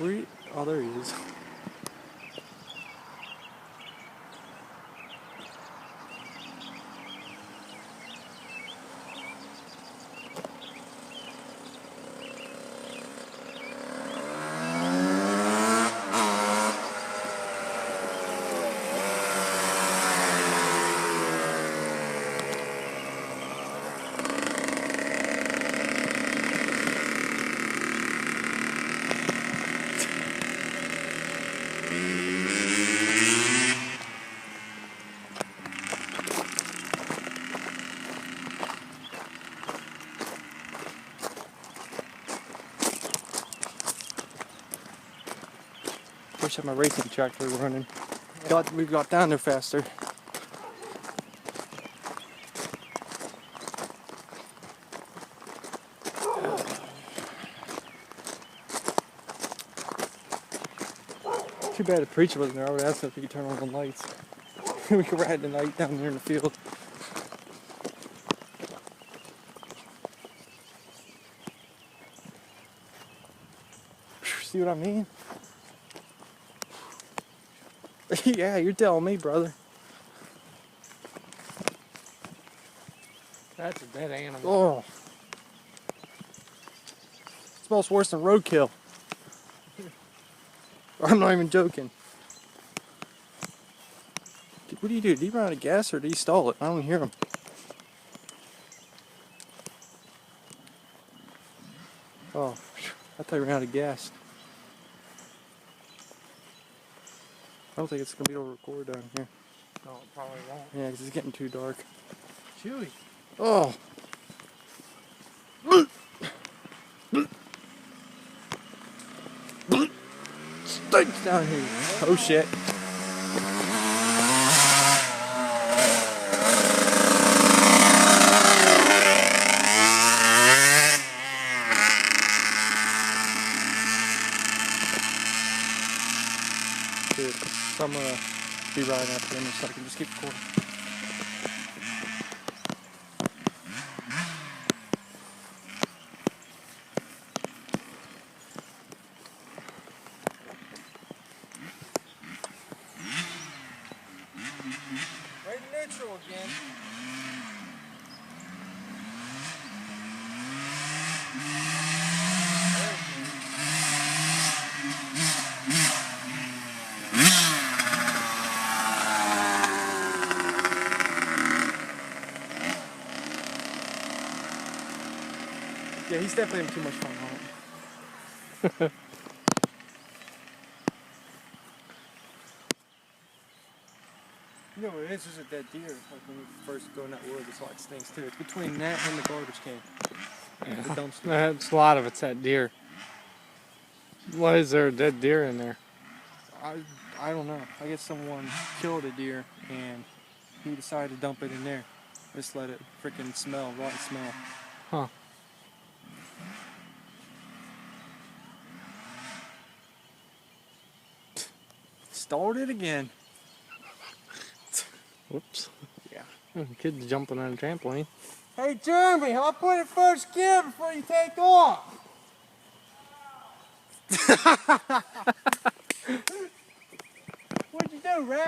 Oh, there he is. Wish I had my racing tractor running. We got down there faster. Too bad the preacher wasn't there. I would ask him if he could turn on the lights. We could ride the night down there in the field. See what I mean? Yeah, you're telling me, brother. That's a dead animal. Oh. Smells worse than roadkill. I'm not even joking. What do you do? Do you run out of gas or do you stall it? I don't hear him. Oh, I thought you ran out of gas. I don't think it's going to be able to record down here. No, it probably won't. Yeah, because it's getting too dark. Chewy. Oh. Stinks down here. Oh shit. Dude, so I'm gonna be riding after him in a second. Just keep recording. Right in neutral again. Yeah, he's definitely having too much fun on it. You know what it is? There's a dead deer. Like when you first go in that wood, it's like stinks too. It's between that and the garbage can. Yeah. The dumpster. That's a lot of it's that deer. Why is there a dead deer in there? I don't know. I guess someone killed a deer and he decided to dump it in there. Just let it freaking smell, rotten smell. Huh. Stalled it again. Whoops. Yeah. Kid's jumping on a trampoline. Hey Jeremy, I'll put it first gear before you take off. What'd you do, Rex?